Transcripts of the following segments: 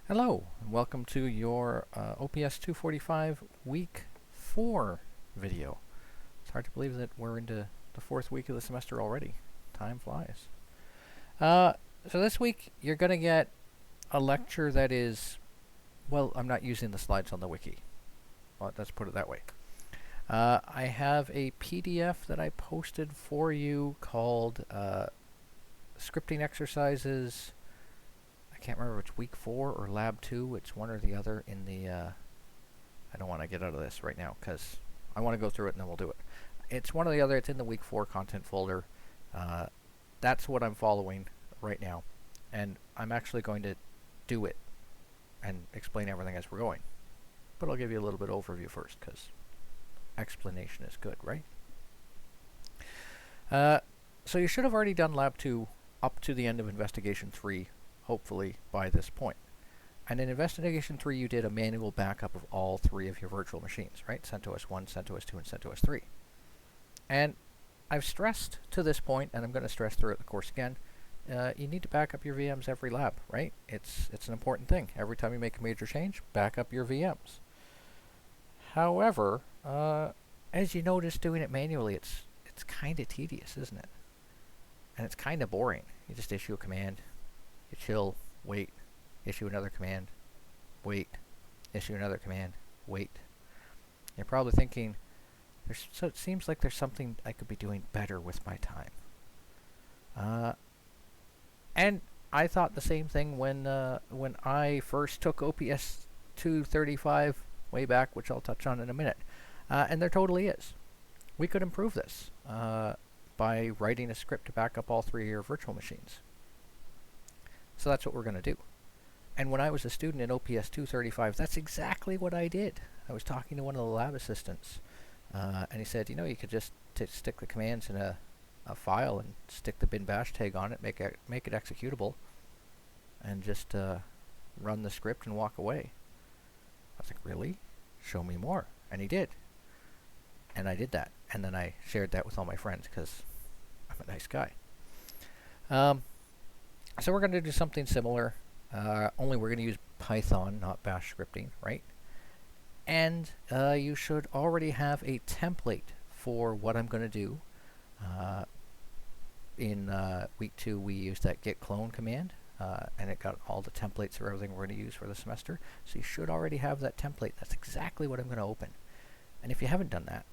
Hello, and welcome to your OPS 245 Week 4 video. It's hard to believe that we're into the fourth week of the semester already. Time flies. So this week, you're going to get a lecture that is, well, I'm not using the slides on the wiki. Well, let's put it that way. I have a PDF that I posted for you called Scripting Exercises. I can't remember if it's week 4 or lab 2. It's one or the other in the, I don't want to get out of this right now because I want to go through it and then we'll do it. It's one or the other. It's in the week 4 content folder. That's what I'm following right now. And I'm actually going to do it and explain everything as we're going. But I'll give you a little bit of overview first because explanation is good, right? So you should have already done lab 2 up to the end of investigation 3, hopefully by this point. And in investigation 3, you did a manual backup of all 3 of your virtual machines, right? CentOS 1, CentOS 2, and CentOS 3. And I've stressed to this point, and I'm going to stress throughout the course again, you need to back up your VMs every lab, right? It's an important thing. Every time you make a major change, back up your VMs. However, as you notice doing it manually, it's kind of tedious, isn't it? And it's kind of boring. You just issue a command, you chill, wait, issue another command, wait, issue another command, wait. You're probably thinking, so it seems like there's something I could be doing better with my time. And I thought the same thing when I first took OPS 235 way back, which I'll touch on in a minute. And there totally is. We could improve this by writing a script to back up all 3 of your virtual machines. So that's what we're going to do. And when I was a student in OPS 235, that's exactly what I did. I was talking to one of the lab assistants, and he said, you know, you could just stick the commands in a file and stick the bin bash tag on it, make it executable, and just run the script and walk away. I was like, really? Show me more. And he did. And I did that. And then I shared that with all my friends because I'm a nice guy. So we're going to do something similar, only we're going to use Python, not bash scripting, right? And you should already have a template for what I'm going to do. In week 2, we used that git clone command, and it got all the templates for everything we're going to use for the semester. So you should already have that template. That's exactly what I'm going to open. And if you haven't done that,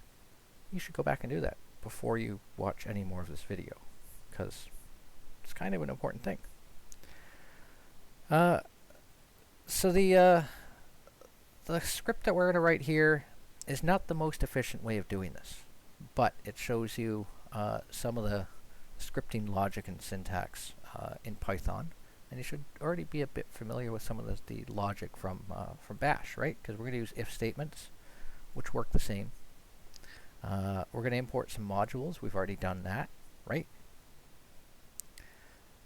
you should go back and do that before you watch any more of this video, because it's kind of an important thing. So the script that we're going to write here is not the most efficient way of doing this, but it shows you some of the scripting logic and syntax in Python, and you should already be a bit familiar with some of the logic from Bash, right? Because we're going to use if statements, which work the same. We're going to import some modules. We've already done that, right?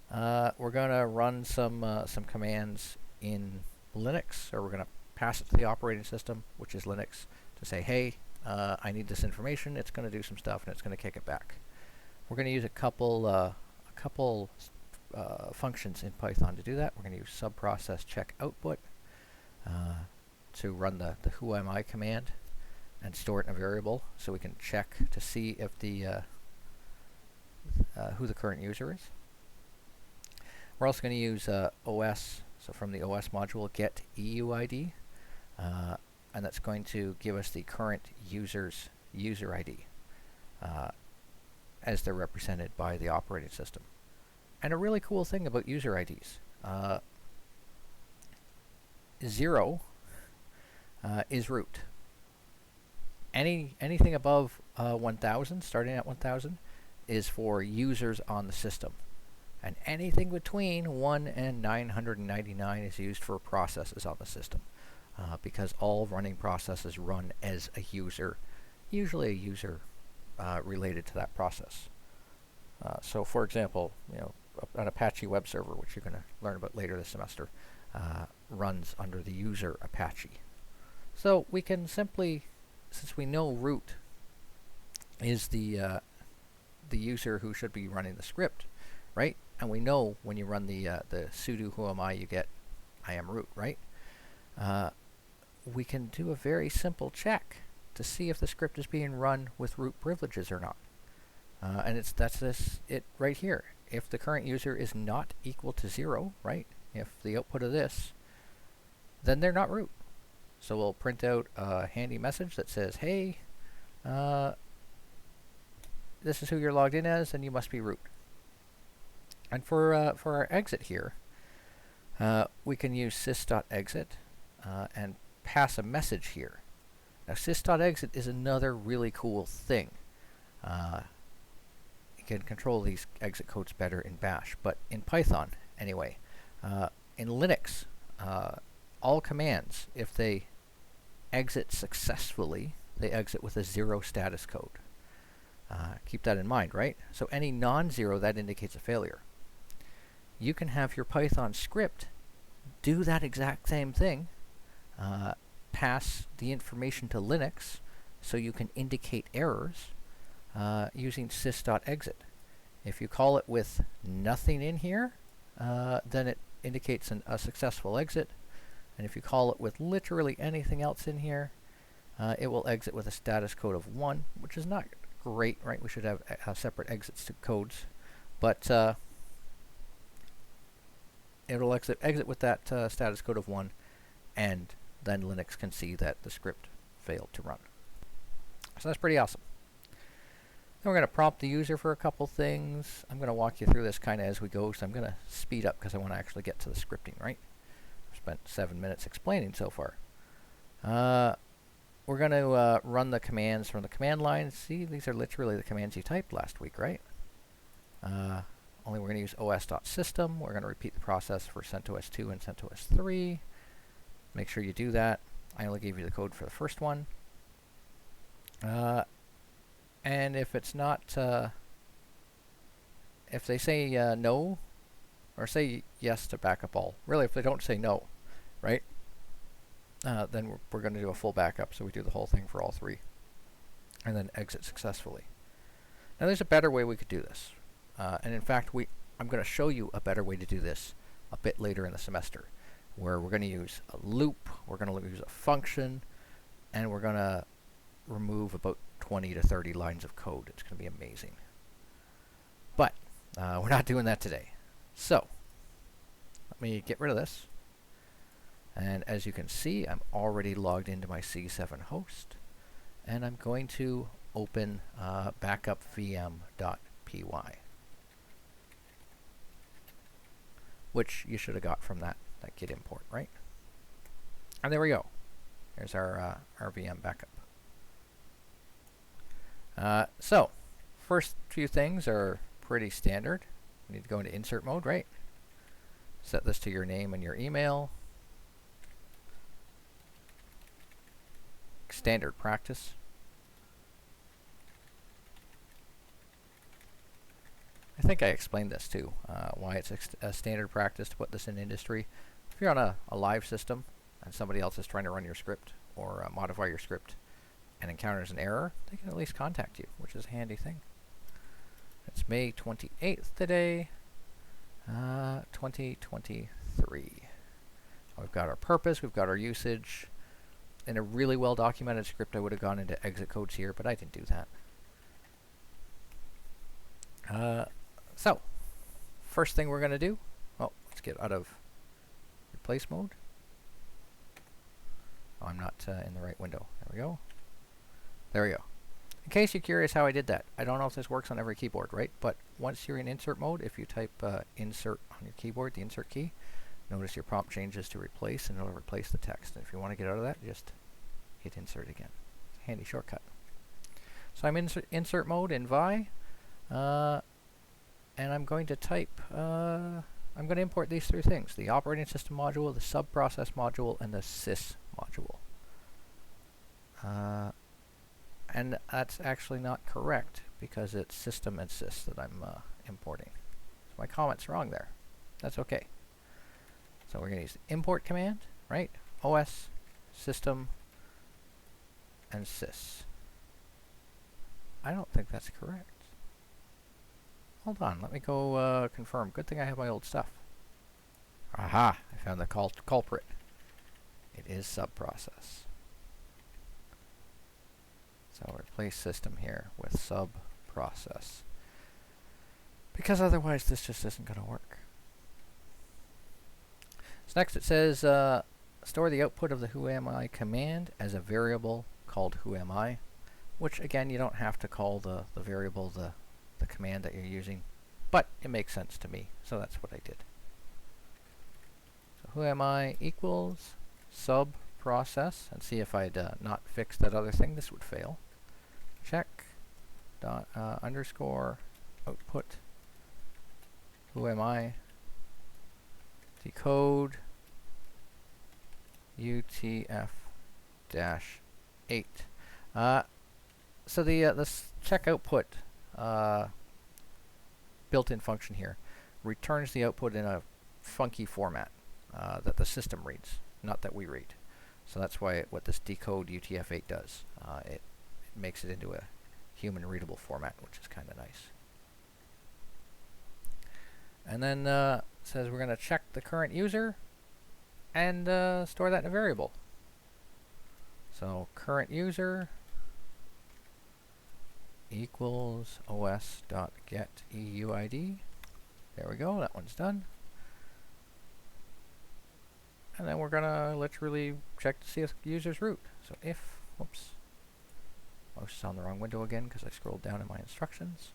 We're going to run some commands in Linux, or we're going to pass it to the operating system, which is Linux, to say, hey, I need this information. It's going to do some stuff, and it's going to kick it back. We're going to use a couple functions in Python to do that. We're going to use subprocess check output to run the who am I command and store it in a variable, so we can check to see if the who the current user is. We're also going to use OS, so from the OS module, get EUID, and that's going to give us the current user's user ID as they're represented by the operating system. And a really cool thing about user IDs, 0 is root. Anything above 1000, starting at 1000, is for users on the system. And anything between 1 and 999 is used for processes on the system, because all running processes run as a user, usually a user related to that process. So for example, you know, an Apache web server, which you're going to learn about later this semester, runs under the user Apache. So we can simply, since we know root is the user who should be running the script, right? And we know when you run the sudo who am I, you get I am root, right? We can do a very simple check to see if the script is being run with root privileges or not. And that's it right here. If the current user is not equal to 0, right? If the output of this, then they're not root. So we'll print out a handy message that says, hey, this is who you're logged in as, and you must be root. And for our exit here, we can use sys.exit and pass a message here. Now sys.exit is another really cool thing. You can control these exit codes better in Bash, but in Python anyway. In Linux, all commands, if they exit successfully, they exit with a 0 status code. Keep that in mind, right? So any non-zero, that indicates a failure. You can have your Python script do that exact same thing, pass the information to Linux so you can indicate errors using sys.exit. If you call it with nothing in here, then it indicates a successful exit. And if you call it with literally anything else in here, it will exit with a status code of 1, which is not great, right? We should have separate exits to codes. But it'll exit with that status code of 1, and then Linux can see that the script failed to run. So that's pretty awesome. Then we're going to prompt the user for a couple things. I'm going to walk you through this kind of as we go, so I'm going to speed up because I want to actually get to the scripting, right? I've spent 7 minutes explaining so far. We're going to run the commands from the command line. See, these are literally the commands you typed last week, right? Only we're going to use os.system. We're going to repeat the process for CentOS 2 and CentOS 3. Make sure you do that. I only gave you the code for the first one. And if it's not, if they say no, or say yes to backup all, really if they don't say no, right, then we're going to do a full backup, so we do the whole thing for all 3, and then exit successfully. Now there's a better way we could do this, and in fact I'm going to show you a better way to do this a bit later in the semester, where we're going to use a loop, we're going to use a function, and we're going to remove about 20 to 30 lines of code. It's going to be amazing. But we're not doing that today. So let me get rid of this. And as you can see, I'm already logged into my C7 host. And I'm going to open backupvm.py, which you should have got from that git import, right? And there we go. There's our VM backup. So, first few things are pretty standard. You need to go into insert mode, right? Set this to your name and your email. Standard practice. I think I explained this too, why it's a standard practice to put this in industry. If you're on a live system and somebody else is trying to run your script or modify your script and encounters an error, they can at least contact you, which is a handy thing. It's May 28th today, 2023. We've got our purpose, we've got our usage. In a really well documented script, I would have gone into exit codes here, but I didn't do that. So, first thing we're going to do, let's get out of replace mode. Oh, I'm not in the right window. There we go. There we go. In case you're curious how I did that, I don't know if this works on every keyboard, right? But once you're in insert mode, if you type insert on your keyboard, the insert key, notice your prompt changes to replace, and it'll replace the text. And if you want to get out of that, just hit insert again. Handy shortcut. So I'm in insert mode in Vi, and I'm going to type, I'm going to import these 3 things: the operating system module, the subprocess module, and the sys module. And that's actually not correct because it's system and sys that I'm importing. So my comment's wrong there. That's okay. So we're going to use the import command, right? OS, system, and sys. I don't think that's correct. Hold on, let me go confirm. Good thing I have my old stuff. Aha! I found the culprit. It is subprocess. So replace system here with subprocess. Because otherwise this just isn't going to work. So next it says store the output of the whoami command as a variable called whoami, which again you don't have to call the variable the command that you're using, but it makes sense to me, so that's what I did. So whoami equals subprocess, and see if I'd not fixed that other thing, this would fail. Check dot underscore output whoami decode UTF-8. So the check output built-in function here returns the output in a funky format that the system reads, not that we read. So that's why what this decode UTF-8 does. It makes it into a human readable format, which is kind of nice. And then says we're going to check the current user and store that in a variable. So current user equals os.getEUID. There we go, that one's done. And then we're going to literally check to see if the user's root. So if, whoops, mouse is on the wrong window again because I scrolled down in my instructions.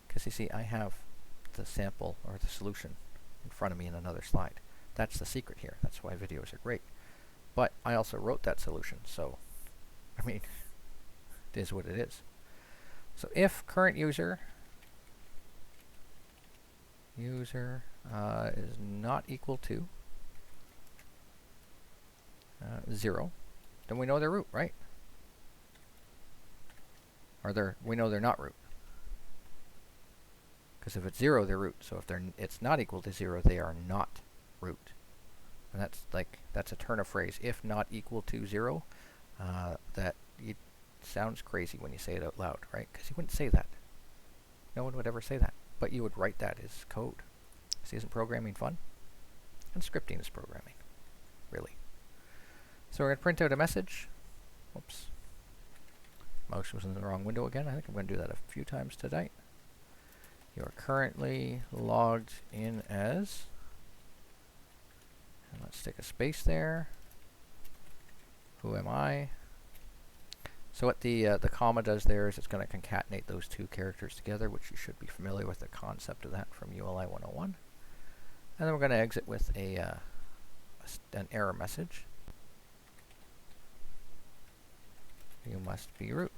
Because you see, I have the sample or the solution in front of me in another slide. That's the secret here. That's why videos are great. But I also wrote that solution, so I mean, it is what it is. So if current user is not equal to 0, then we know they're root, right? Or we know they're not root. Because if it's 0, they're root. So if it's not equal to 0, they are not root. And that's a turn of phrase. If not equal to 0, that sounds crazy when you say it out loud, right? Because you wouldn't say that. No one would ever say that. But you would write that as code. See, isn't programming fun? And scripting is programming, really. So we're going to print out a message. Oops. Mouse was in the wrong window again. I think I'm going to do that a few times today. You are currently logged in as, and let's stick a space there. Who am I? So what the comma does there is it's going to concatenate those two characters together, which you should be familiar with the concept of that from ULI 101. And then we're going to exit with an error message. You must be root.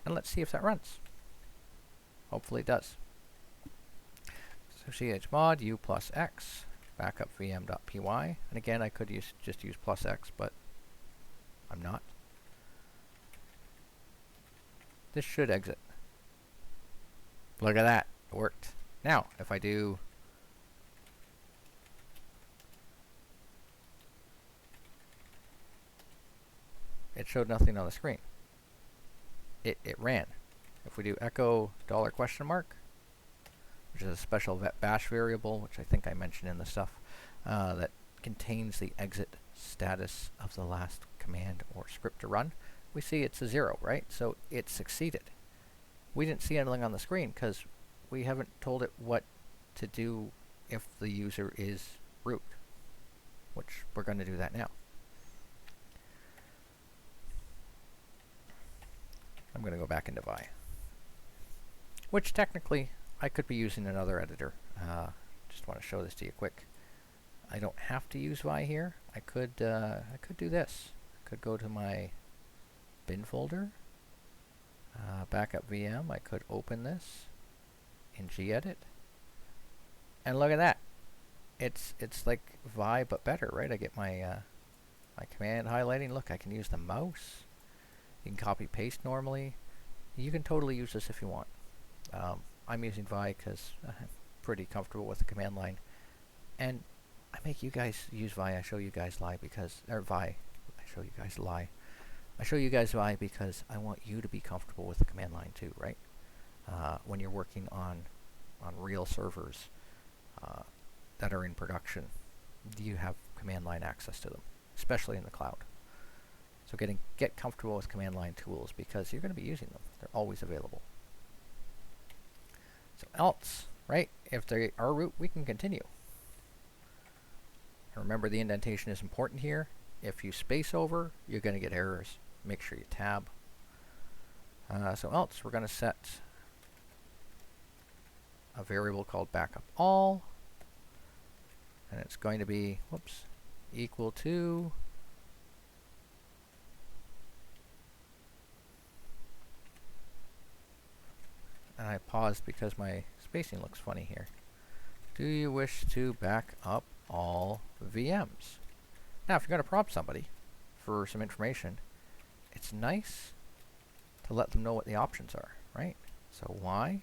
And let's see if that runs. Hopefully it does. So chmod u plus x backup vm.py, and again I could just use plus x, but I'm not. This should exit. Look at that, it worked. Now if I do it showed nothing on the screen. It ran. If we do echo $, which is a special bash variable, which I think I mentioned in the stuff, that contains the exit status of the last command or script to run, we see it's a 0, right? So it succeeded. We didn't see anything on the screen because we haven't told it what to do if the user is root, which we're going to do that now. I'm going to go back into Vi, which technically I could be using another editor. Just want to show this to you quick. I don't have to use Vi here. I could do this. I could go to my bin folder, backup VM. I could open this in gedit, and look at that. It's like Vi but better, right? I get my my command highlighting. Look, I can use the mouse. You can copy paste normally. You can totally use this if you want. I'm using Vi because I'm pretty comfortable with the command line, and I make you guys use Vi. I show you guys Vi because I show you guys Vi because I want you to be comfortable with the command line too, right? When you're working on real servers, that are in production, you have command line access to them, especially in the cloud. So get comfortable with command line tools because you're going to be using them. They're always available. So else, right? If they are root, we can continue. And remember, the indentation is important here. If you space over, you're going to get errors. Make sure you tab. So else, we're going to set a variable called backup all, and it's going to be, whoops, equal to and I paused because my spacing looks funny here. Do you wish to back up all VMs? Now, if you're going to prompt somebody for some information, it's nice to let them know what the options are, right? So Y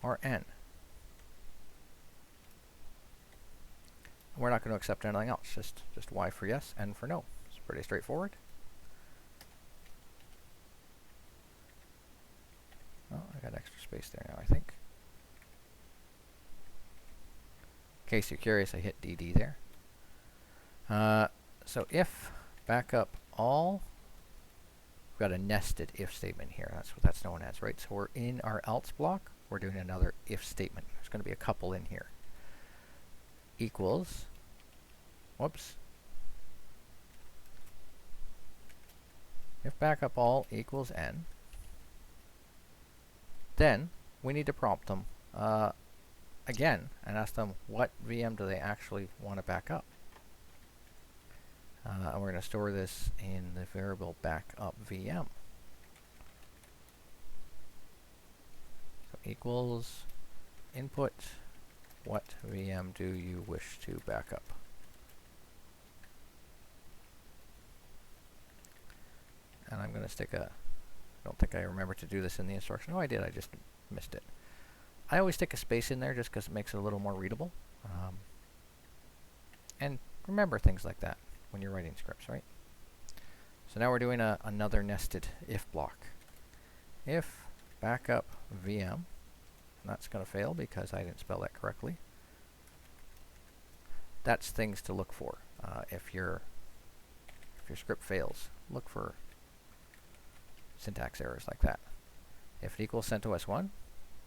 or N. We're not going to accept anything else, just Y for yes, N for no. It's pretty straightforward. Oh, I got extra space there now, I think. In case you're curious, I hit DD there. So if backup all, we've got a nested if statement here. That's what that's known as, right? So we're in our else block. We're doing another if statement. There's going to be a couple in here. Equals, whoops. If backup all equals N, then we need to prompt them again and ask them what VM do they actually want to back up. And we're going to store this in the variable backup VM. So equals input, what VM do you wish to back up? And I'm going to stick a, I don't think I remember to do this in the instruction. Oh, I did, I just missed it. I always stick a space in there just because it makes it a little more readable. And remember things like that when you're writing scripts, right? So now we're doing another nested if block. If backup VM, and that's going to fail because I didn't spell that correctly. That's things to look for. If your script fails, look for syntax errors like that. If it equals CentOS1,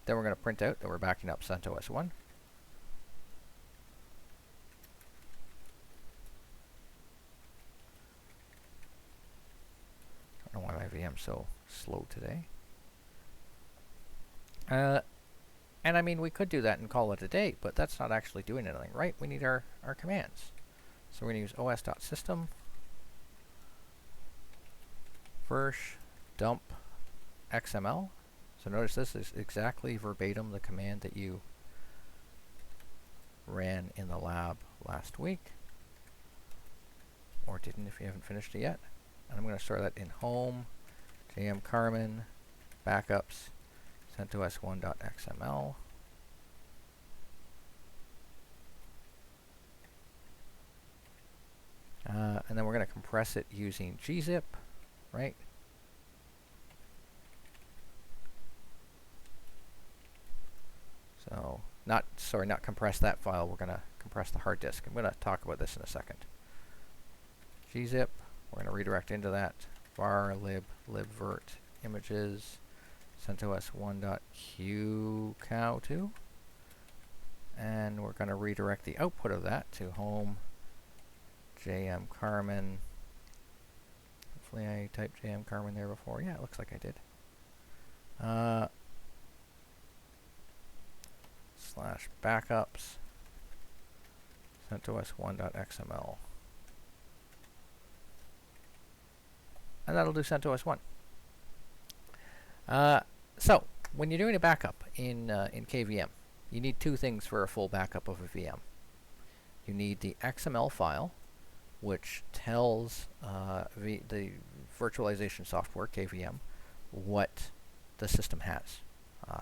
then we're going to print out that we're backing up CentOS1. I don't know why my VM's so slow today. And I mean, we could do that and call it a day, but that's not actually doing anything, right? We need our commands. So we're going to use os.system versh dump XML. So notice this is exactly verbatim the command that you ran in the lab last week, or didn't if you haven't finished it yet. And I'm going to store that in home, JM Carmen, backups, CentOS1.xml. And then we're going to compress it using gzip, right? So, not compress that file, we're going to compress the hard disk. I'm going to talk about this in a second. Gzip, we're going to redirect into that, var lib libvirt images, CentOS1.qcow2, and we're going to redirect the output of that to home JM Carmen. Hopefully I typed JM Carmen there before. Yeah, it looks like I did. Slash backups, CentOS1.xml. And that'll do CentOS1. So, when you're doing a backup in KVM, you need two things for a full backup of a VM. You need the XML file, which tells the virtualization software, KVM, what the system has.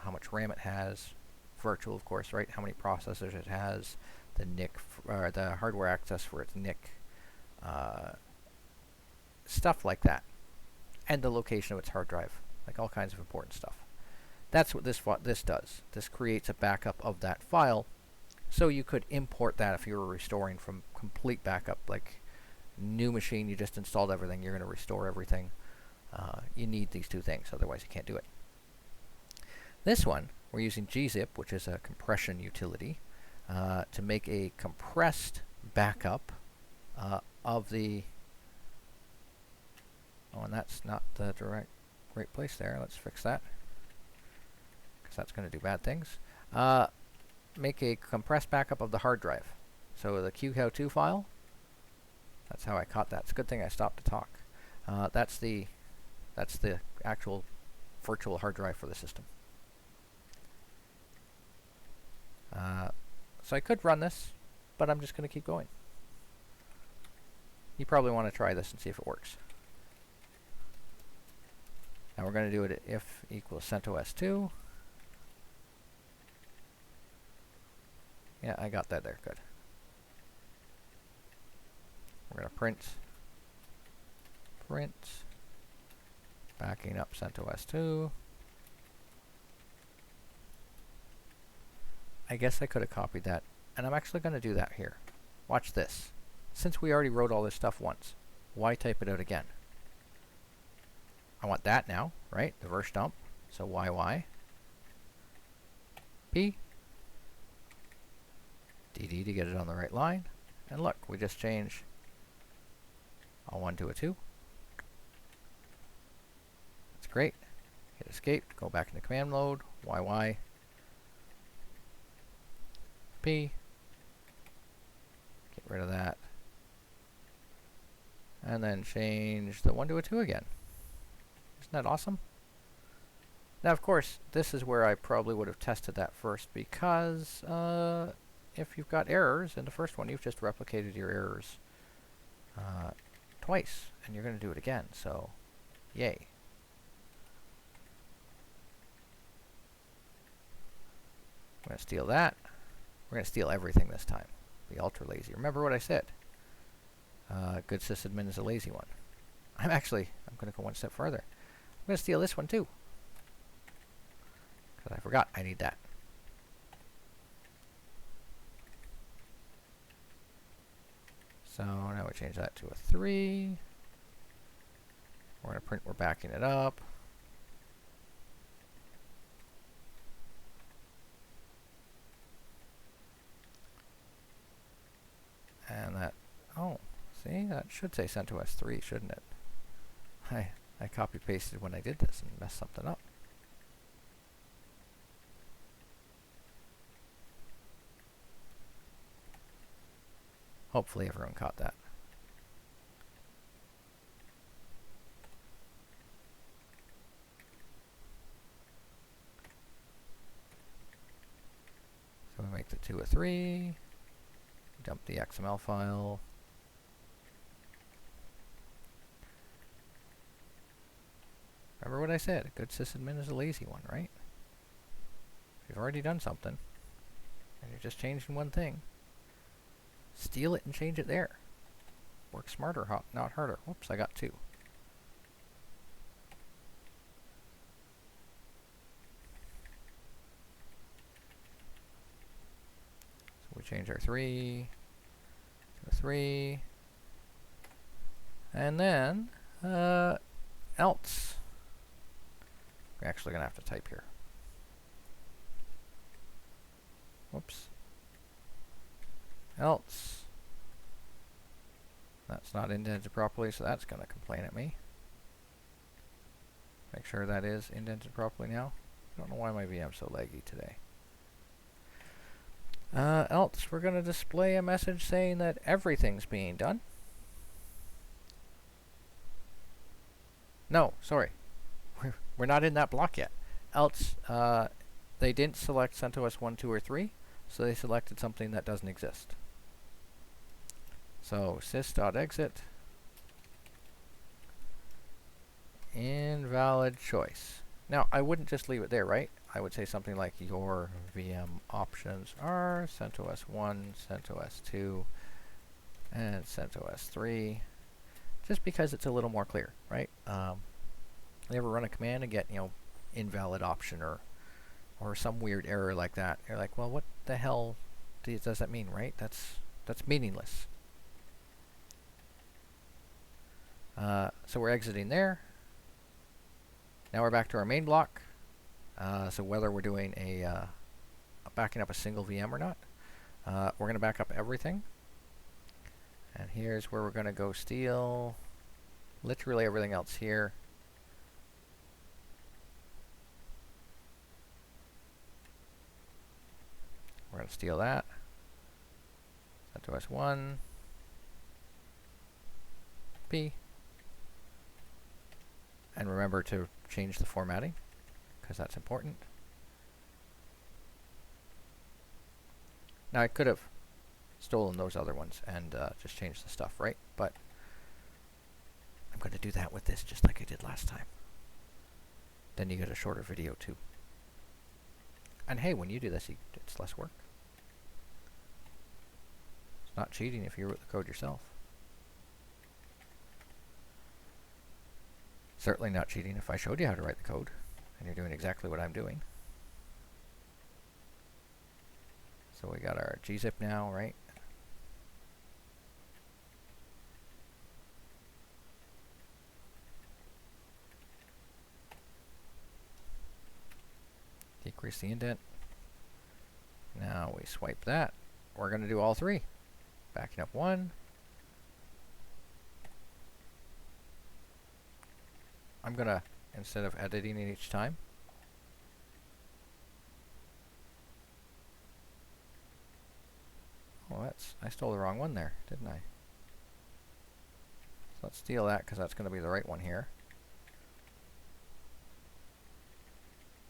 How much RAM it has, virtual of course, right? How many processors it has, the NIC, or the hardware access for its NIC, stuff like that. And the location of its hard drive, like all kinds of important stuff. That's what this does. This creates a backup of that file So you could import that if you were restoring from complete backup, like new machine, you just installed everything, you're going to restore everything. You need these two things, otherwise you can't do it. This one, we're using gzip, which is a compression utility, to make a compressed backup of the... Oh, and that's not the right place there. Let's fix that, because that's going to do bad things. Make a compressed backup of the hard drive. So the QCOW2 file, that's how I caught that. It's a good thing I stopped to talk. That's the actual virtual hard drive for the system. So I could run this, but I'm just going to keep going. You probably want to try this and see if it works. Now we're going to do it at if equals CentOS2. Yeah, I got that there. Good. We're going to print, backing up CentOS2. I guess I could have copied that, and I'm actually going to do that here. Watch this. Since we already wrote all this stuff once, why type it out again? I want that now, right? The verse dump. So YY P DD to get it on the right line. And look, we just changed a 1 to a 2. That's great. Hit escape, go back into command mode, YY P. Get rid of that. And then change the 1 to a 2 again. Isn't that awesome? Now, of course, this is where I probably would have tested that first, because if you've got errors in the first one, you've just replicated your errors twice, and you're going to do it again, so yay. I'm going to steal that. We're going to steal everything this time. Be ultra lazy. Remember what I said. Good sysadmin is a lazy one. I'm going to go one step further. I'm going to steal this one too. Because I forgot I need that. So now we change that to a 3. We're going to print, we're backing it up. And that, oh, see, that should say CentOS 3, shouldn't it? I copy pasted when I did this and messed something up. Hopefully everyone caught that. So we make the 2 a 3. Dump the XML file. Remember what I said, a good sysadmin is a lazy one, right? If you've already done something, and you're just changing one thing, steal it and change it there. Work smarter, not harder. Whoops, I got 2. So we change our 3 to a 3. And then, else. We're actually going to have to type here. Whoops. Else. That's not indented properly, so that's going to complain at me. Make sure that is indented properly now. I don't know why my VM's so laggy today. Else, we're going to display a message saying that everything's being done. No, sorry. We're not in that block yet. Else, they didn't select CentOS 1, 2, or 3, so they selected something that doesn't exist. So sys.exit, invalid choice. Now, I wouldn't just leave it there, right? I would say something like your VM options are CentOS 1, CentOS 2, and CentOS 3, just because it's a little more clear, right? You ever run a command and get, invalid option or some weird error like that? You're like, well, what the hell does that mean, right? That's meaningless. So we're exiting there. Now we're back to our main block. So whether we're doing backing up a single VM or not, we're going to back up everything. And here's where we're going to go steal literally everything else here. We're going to steal that. CentOS 1. P. And remember to change the formatting, because that's important. Now I could have stolen those other ones and just changed the stuff, right? But I'm going to do that with this just like I did last time. Then you get a shorter video too. And hey, when you do this, it's less work. It's not cheating if you wrote the code yourself. Certainly not cheating if I showed you how to write the code and you're doing exactly what I'm doing. So we got our gzip now, right? Decrease the indent. Now we swipe that. We're going to do all three. Backing up one. I'm going to, instead of editing it each time, oh, I stole the wrong one there, didn't I? So let's steal that because that's going to be the right one here.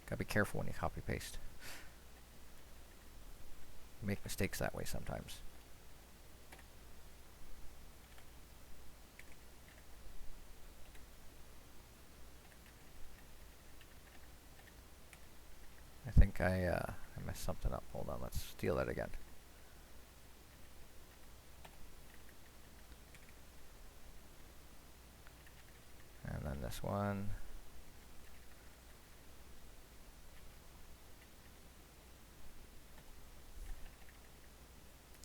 Gotta be careful when you copy paste. You make mistakes that way sometimes. I think I messed something up. Hold on, let's steal that again. And then this one.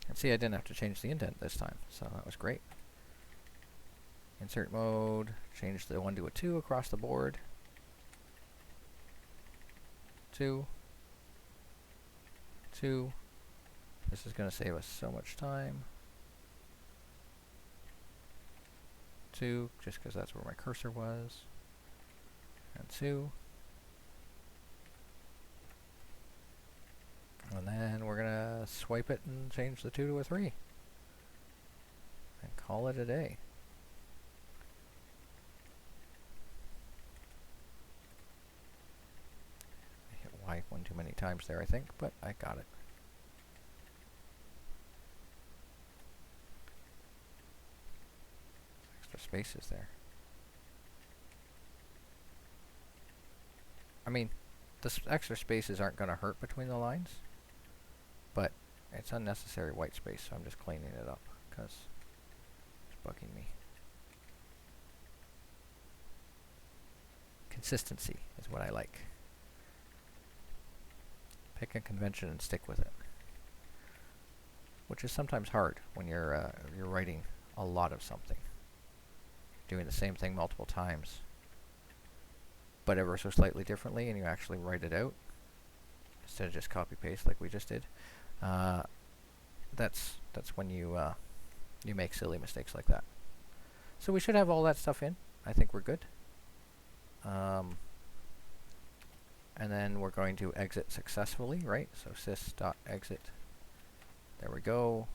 And see, I didn't have to change the indent this time, so that was great. Insert mode, change the 1 to a 2 across the board. 2. 2. This is going to save us so much time. 2, just because that's where my cursor was. And 2. And then we're going to swipe it and change the 2 to a 3. And call it a day. I hit Y one too many times there, I think, but I got it. Extra spaces there. I mean, the extra spaces aren't going to hurt between the lines, but it's unnecessary white space, so I'm just cleaning it up because it's bugging me. Consistency is what I like. Pick a convention and stick with it, which is sometimes hard when you're writing a lot of something, doing the same thing multiple times, but ever so slightly differently, and you actually write it out instead of just copy paste like we just did. That's when you make silly mistakes like that. So we should have all that stuff in. I think we're good. And then we're going to exit successfully, right? So sys.exit. There we go.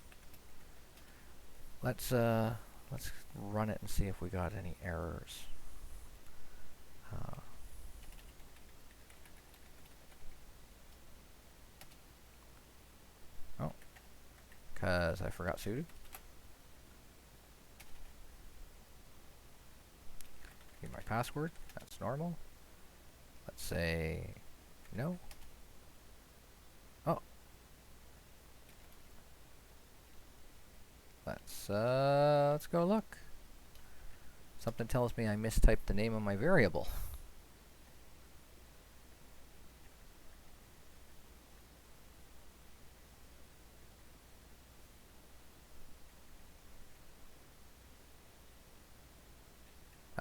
Let's run it and see if we got any errors. Oh, because I forgot sudo. Give my password. That's normal. Let's say no. Oh. Let's go look. Something tells me I mistyped the name of my variable.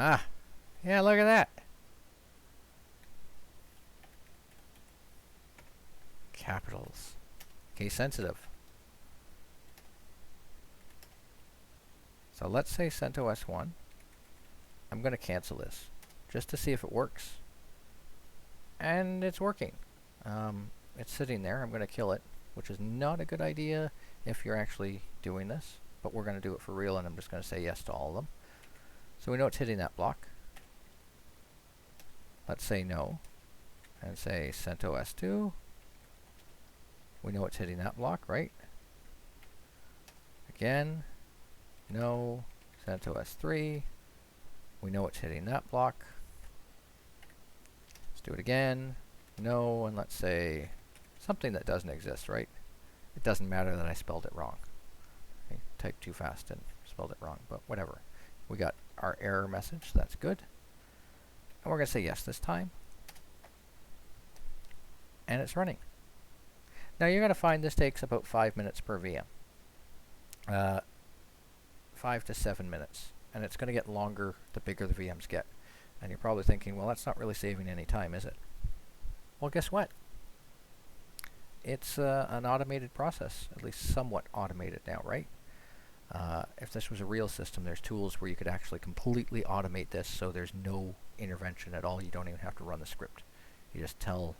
Ah, yeah, look at that. Capitals. Case sensitive. So let's say CentOS 1. I'm going to cancel this just to see if it works. And it's working. It's sitting there. I'm going to kill it, which is not a good idea if you're actually doing this. But we're going to do it for real, and I'm just going to say yes to all of them. So we know it's hitting that block. Let's say no, and say CentOS 2. We know it's hitting that block, right? Again, no, CentOS 3. We know it's hitting that block. Let's do it again. No, and let's say something that doesn't exist, right? It doesn't matter that I spelled it wrong. I typed too fast and spelled it wrong, but whatever. We got our error message, that's good. And we're going to say yes this time. And it's running. Now you're going to find this takes about 5 minutes per VM. 5 to 7 minutes. And it's going to get longer the bigger the VMs get. And you're probably thinking, well, that's not really saving any time, is it? Well, guess what? It's an automated process, at least somewhat automated now, right? If this was a real system, there's tools where you could actually completely automate this so there's no intervention at all. You don't even have to run the script. You just tell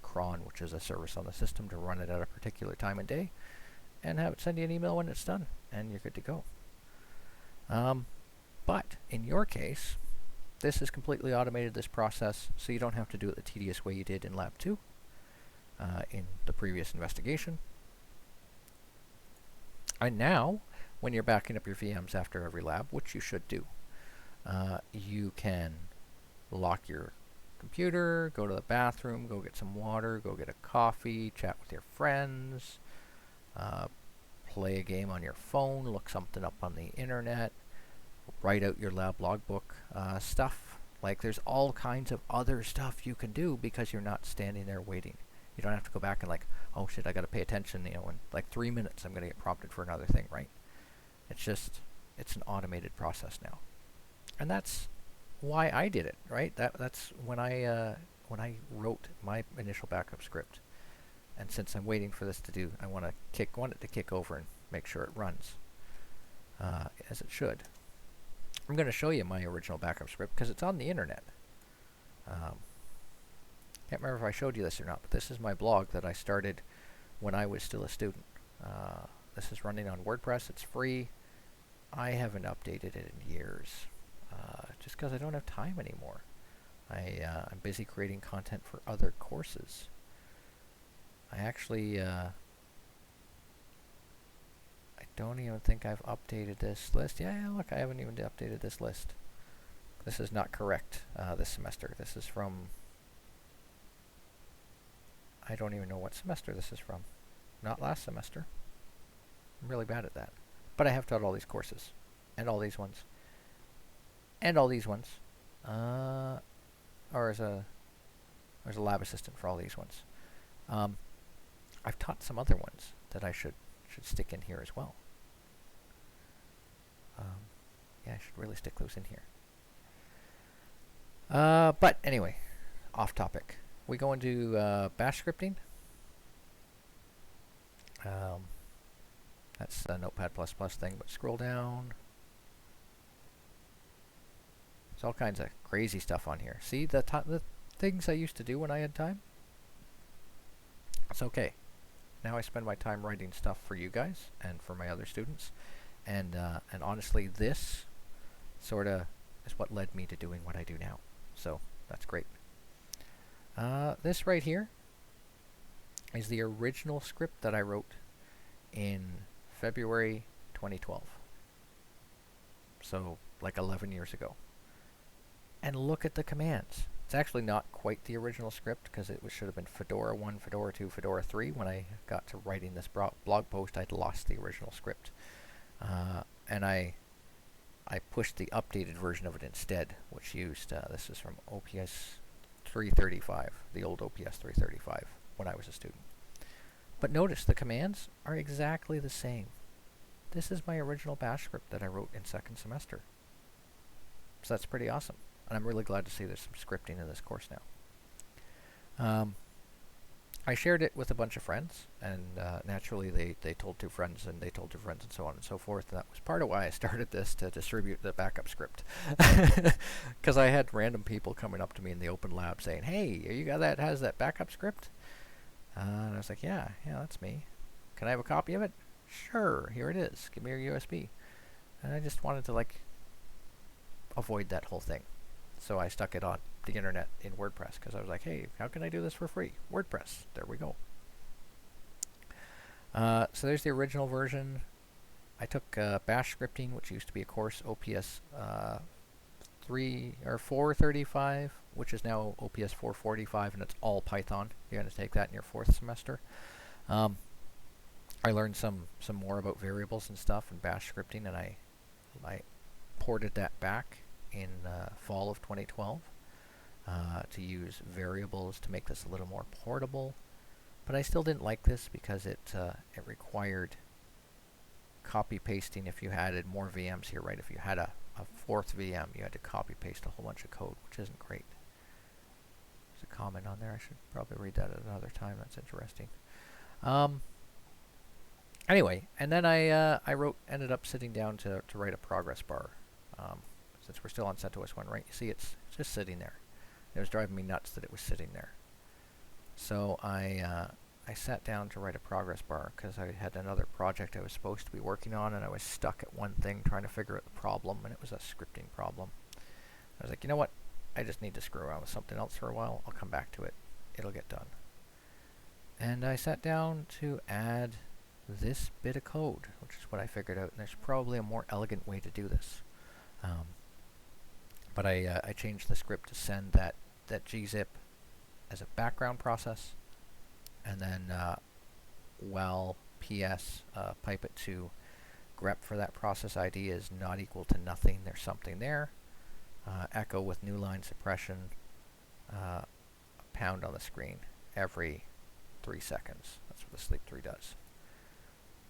cron, which is a service on the system, to run it at a particular time and day and have it send you an email when it's done, and you're good to go. But in your case, this has completely automated this process, so you don't have to do it the tedious way you did in Lab 2 in the previous investigation. And now, when you're backing up your VMs after every lab, which you should do, you can lock your computer, go to the bathroom, go get some water, go get a coffee, chat with your friends, play a game on your phone, look something up on the internet, write out your lab logbook stuff. Like, there's all kinds of other stuff you can do because you're not standing there waiting. You don't have to go back and like, oh shit, I gotta pay attention, you know, in like 3 minutes I'm gonna get prompted for another thing, right? It's just, it's an automated process now. And that's why I did it, right? That's when I wrote my initial backup script. And since I'm waiting for this to do, I want it to kick over and make sure it runs as it should. I'm going to show you my original backup script because it's on the internet. Can't remember if I showed you this or not, but this is my blog that I started when I was still a student. This is running on WordPress. It's free. I haven't updated it in years, just because I don't have time anymore. I'm busy creating content for other courses. I actually, I don't even think I've updated this list. Yeah, look, I haven't even updated this list. This is not correct this semester. This is from, I don't even know what semester this is from. Not last semester. I'm really bad at that. But I have taught all these courses, and all these ones, and all these ones, or as a lab assistant for all these ones. I've taught some other ones that I should stick in here as well. Yeah, I should really stick those in here. But anyway, off topic. We go into bash scripting. That's a Notepad++ thing, but scroll down. There's all kinds of crazy stuff on here. See the things I used to do when I had time? It's okay. Now I spend my time writing stuff for you guys and for my other students. And honestly, this sort of is what led me to doing what I do now. So that's great. This right here is the original script that I wrote in February 2012. So like 11 years ago. And look at the commands. It's actually not quite the original script because it should have been Fedora 1, Fedora 2, Fedora 3. When I got to writing this blog post, I'd lost the original script. And I pushed the updated version of it instead, which used, this is from OPS 335, the old OPS 335, when I was a student. But notice the commands are exactly the same. This is my original bash script that I wrote in second semester. So that's pretty awesome. And I'm really glad to see there's some scripting in this course now. I shared it with a bunch of friends, and naturally they told two friends, and they told two friends, and so on and so forth. And that was part of why I started this, to distribute the backup script. Because I had random people coming up to me in the open lab saying, "Hey, are you guy that has that backup script?" And I was like, yeah, that's me. Can I have a copy of it? Sure, here it is. Give me your USB. And I just wanted to avoid that whole thing. So I stuck it on the internet in WordPress, because I was like, hey, how can I do this for free? WordPress. There we go. So there's the original version. I took Bash scripting, which used to be a course, OPS 435, which is now OPS 445, and it's all Python. You're going to take that in your 4th semester. I learned some more about variables and stuff in Bash scripting, and I ported that back in fall of 2012 to use variables to make this a little more portable. But I still didn't like this because it required copy pasting if you added more VMs here, right? If you had a 4th VM, you had to copy paste a whole bunch of code, which isn't great. There's a comment on there. I should probably read that at another time. That's interesting. Anyway, and then I ended up sitting down to write a progress bar. Since we're still on CentOS 1, right? You see, it's just sitting there. It was driving me nuts that it was sitting there. So I sat down to write a progress bar because I had another project I was supposed to be working on, and I was stuck at one thing trying to figure out the problem, and it was a scripting problem. I was like, you know what? I just need to screw around with something else for a while. I'll come back to it. It'll get done. And I sat down to add this bit of code, which is what I figured out. And there's probably a more elegant way to do this. But I changed the script to send that gzip as a background process, and then while ps pipe it to grep for that process ID is not equal to nothing, there's something there. Echo with new line suppression, pound on the screen every 3 seconds. That's what the sleep 3 does.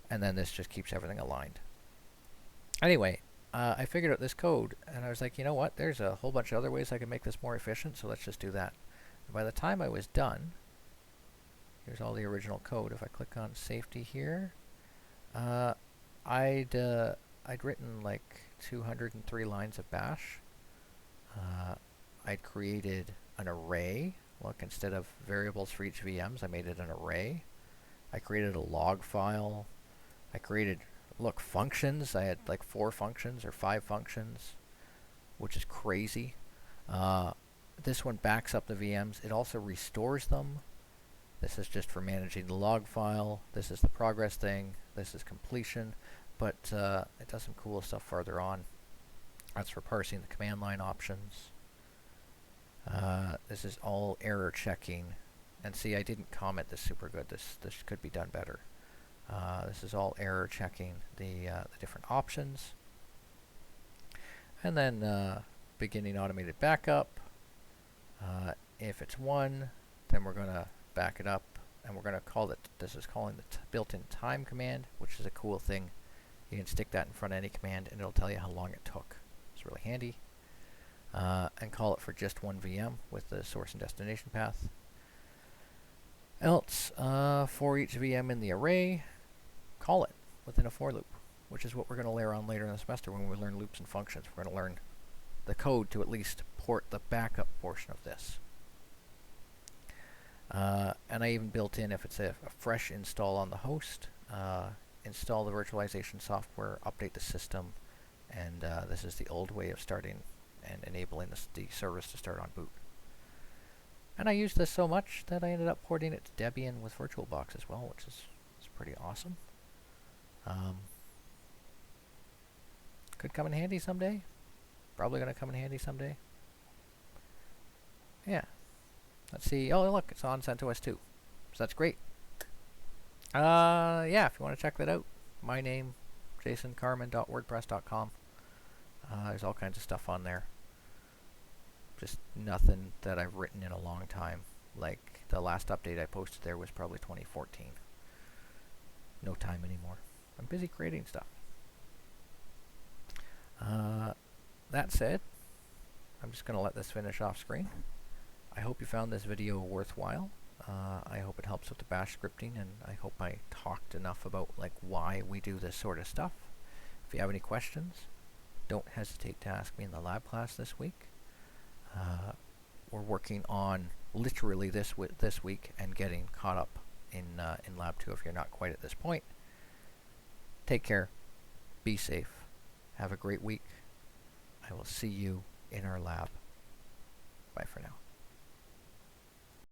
And then this just keeps everything aligned. Anyway, I figured out this code, and I was like, you know what? There's a whole bunch of other ways I can make this more efficient, so let's just do that. And by the time I was done, here's all the original code. If I click on safety here, I'd written like 203 lines of Bash. I'd created an array. Look, instead of variables for each VMs, I made it an array. I created a log file. I created, look, functions. I had like 4 functions or 5 functions, which is crazy. This one backs up the VMs. It also restores them. This is just for managing the log file. This is the progress thing. This is completion. But it does some cool stuff further on. That's for parsing the command line options. This is all error checking. And see, I didn't comment this super good. This could be done better. This is all error checking the different options. And then beginning automated backup. If it's 1, then we're going to back it up, and we're going to call it, this is calling the built-in time command, which is a cool thing. You can stick that in front of any command, and it'll tell you how long it took. It's really handy. And call it for just 1 VM with the source and destination path. Else, for each VM in the array, call it within a for loop, which is what we're going to layer on later in the semester when we learn loops and functions. We're going to learn the code to at least port the backup portion of this. And I even built in, if it's a fresh install on the host, install the virtualization software, update the system, and this is the old way of starting and enabling the service to start on boot. And I used this so much that I ended up porting it to Debian with VirtualBox as well, which is pretty awesome. Could come in handy someday. Probably going to come in handy someday. Yeah. Let's see. Oh, look, it's on CentOS 2. So that's great. Yeah, if you want to check that out, my name, jasoncarman.wordpress.com. There's all kinds of stuff on there. Just nothing that I've written in a long time. Like, the last update I posted there was probably 2014. No time anymore. I'm busy creating stuff. That said, I'm just going to let this finish off screen. I hope you found this video worthwhile. I hope it helps with the bash scripting, and I hope I talked enough about like why we do this sort of stuff. If you have any questions, don't hesitate to ask me in the lab class this week. We're working on literally this week and getting caught up in Lab 2 if you're not quite at this point. Take care. Be safe. Have a great week. I will see you in our lab. Bye for now.